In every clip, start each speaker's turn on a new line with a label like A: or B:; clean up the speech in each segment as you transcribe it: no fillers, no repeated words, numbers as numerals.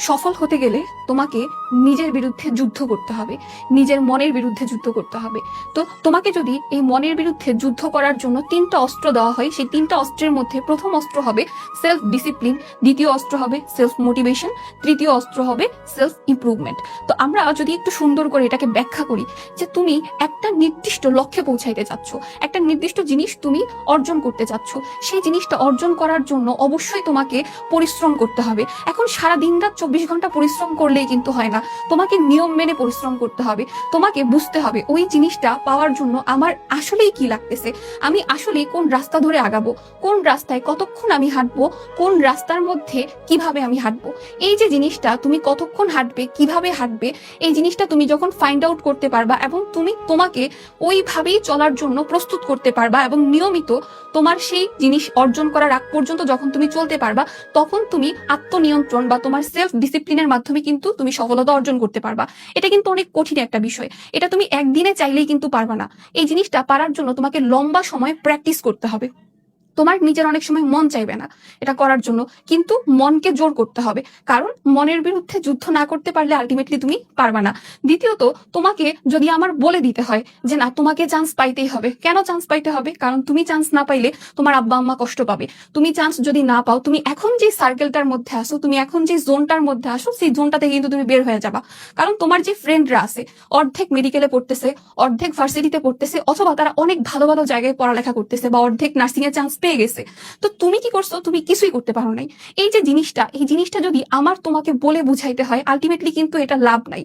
A: সফল হতে গেলে তোমাকে নিজের বিরুদ্ধে যুদ্ধ করতে হবে, নিজের মনের বিরুদ্ধে যুদ্ধ করতে হবে। তো তোমাকে যদি এই মনের বিরুদ্ধে যুদ্ধ করার জন্য 3টা অস্ত্র দেওয়া হয়, সেই 3টা অস্ত্রের মধ্যে প্রথম অস্ত্র হবে সেলফ ডিসিপ্লিন, দ্বিতীয় অস্ত্র হবে সেলফ মোটিভেশন, তৃতীয় অস্ত্র হবে সেলফ ইমপ্রুভমেন্ট। তো আমরা যদি একটু সুন্দর করে এটাকে ব্যাখ্যা করি যে তুমি একটা নির্দিষ্ট লক্ষ্যে পৌঁছাইতে চাচ্ছ, একটা নির্দিষ্ট জিনিস তুমি অর্জন করতে চাচ্ছ, সেই জিনিসটা অর্জন করার জন্য অবশ্যই তোমাকে পরিশ্রম করতে হবে। এখন সারা দিন রাত 24 ঘন্টা পরিশ্রম করলেই কিন্তু হয় না, তোমাকে নিয়ম মেনে পরিশ্রম করতে হবে। তোমাকে বুঝতে হবে ওই জিনিসটা পাওয়ার জন্য আমার আসলেই কি লাগতেছে, আমি আসলে কোন রাস্তা ধরে আগাবো, কোন রাস্তায় কতক্ষণ আমি হাঁটবো, কোন রাস্তার মধ্যে কিভাবে আমি হাঁটবো। এই যে জিনিসটা তুমি কতক্ষণ হাঁটবে, কিভাবে হাঁটবে, এই জিনিসটা তুমি যখন ফাইন্ড আউট করতে পারবা এবং তুমি তোমাকে ওইভাবেই চলার জন্য প্রস্তুত করতে পারবা এবং নিয়মিত তোমার সেই জিনিস অর্জন করার আগ পর্যন্ত যখন তুমি চলতে পারবা, তখন তুমি আত্মনিয়ন্ত্রণ বা তোমার সেলফ ডিসিপ্লিনের মাধ্যমে কিন্তু তুমি সফলতা অর্জন করতে পারবা। এটা কিন্তু অনেক কঠিন একটা বিষয়, এটা তুমি একদিনে চাইলেই কিন্তু পারবা না। এই জিনিসটা পারার জন্য তোমাকে লম্বা সময় প্র্যাকটিস করতে হবে। তোমার নিজের অনেক সময় মন চাইবে না এটা করার জন্য, কিন্তু মনকে জোর করতে হবে, কারণ মনের বিরুদ্ধে যুদ্ধ না করতে পারলে আলটিমেটলি তুমি পারবা না। দ্বিতীয়ত, তোমাকে যদি আমার বলে দিতে হয় যে না তোমাকে চান্স পাইতেই হবে, কেন চান্স পাইতে হবে? কারণ তুমি চান্স না পাইলে তোমার আব্বা আম্মা কষ্ট পাবে। তুমি চান্স যদি না পাও, তুমি এখন যে সার্কেলটার মধ্যে আসো, তুমি এখন যে জোনটার মধ্যে আসো, সেই জোনটাতে কিন্তু তুমি বের হয়ে যাবা। কারণ তোমার যে ফ্রেন্ডরা আছে, অর্ধেক মেডিকেলে পড়তেছে, অর্ধেক ভার্সিটিতে পড়তেছে, অথবা তারা অনেক ভালো ভালো জায়গায় পড়ালেখা করতেছে, বা অর্ধেক নার্সিং এর চান্স পেয়ে গেছে। তো তুমি কি করছো? তুমি কিছুই করতে পারো নাই। এই যে জিনিসটা, এই জিনিসটা যদি আমার তোমাকে বলে বুঝাইতে হয়, আলটিমেটলি কিন্তু এটা লাভ নাই।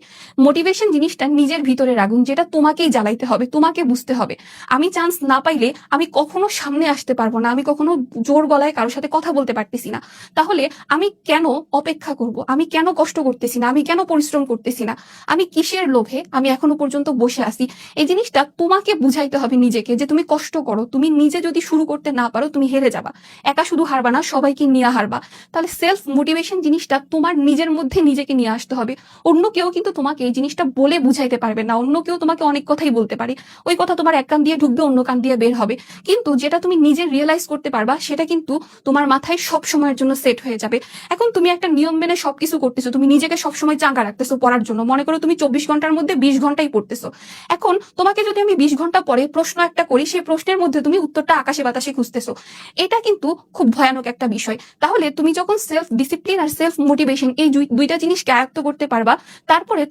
A: মোটিভেশন জিনিসটা নিজের ভিতরে রাখুন, যেটা তোমাকেই জ্বালাইতে হবে, তোমাকে বুঝতে হবে আমি চান্স না পাইলে আমি কখনো সামনে আসতে পারবো না, আমি কখনো জোর গলায় কারোর সাথে কথা বলতে পারতেছি না। তাহলে আমি কেন অপেক্ষা করব? আমি কেন কষ্ট করতেছি না? আমি কেন পরিশ্রম করতেছি না? আমি কিসের লোভে আমি এখনো পর্যন্ত বসে আছি? এই জিনিসটা তোমাকে বুঝাইতে হবে নিজেকে, যে তুমি কষ্ট করো, তুমি নিজে যদি শুরু করতে না পারো তুমি হেরে যাবা। একা শুধু হারবা না, সবাইকে নিয়ে হারবা। তাহলে সেলফ মোটিভেশন জিনিসটা তোমার নিজের মধ্যে নিজেকে নিয়ে আসতে হবে। অন্য কেউ কিন্তু তোমাকে এই জিনিসটা বলে বুঝাইতে পারবে না। অন্য কেউ তোমাকে অনেক কথাই বলতে পারে, ওই কথা তোমার এক কান দিয়ে ঢুকবে, অন্য কান দিয়ে বের হবে, কিন্তু যেটা তুমি নিজে রিয়েলাইজ করতে পারবা সেটা কিন্তু তোমার মাথায় সব সময়ের জন্য সেট হয়ে যাবে। এখন তুমি একটা নিয়ম মেনে সবকিছু করতেছো, তুমি নিজেকে সবসময় চাঙ্গা রাখতেছো পড়ার জন্য, মনে করো তুমি 24 ঘন্টার মধ্যে 20 ঘন্টাই পড়তেছো। এখন তোমাকে যদি আমি 20 ঘন্টা পরে প্রশ্ন একটা করি, সেই প্রশ্নের মধ্যে তুমি উত্তরটা আকাশে বাতাসে খুঁজতেছো, এটা কিন্তু খুব ভয়ানক একটা বিষয়। তাহলে তুমি যখন সেলফ ডিসিপ্লিন আর সেলফ মোটিভেশন এই দুইটা জিনিসকে আয়ত্ত করতে পারবা, তারপরে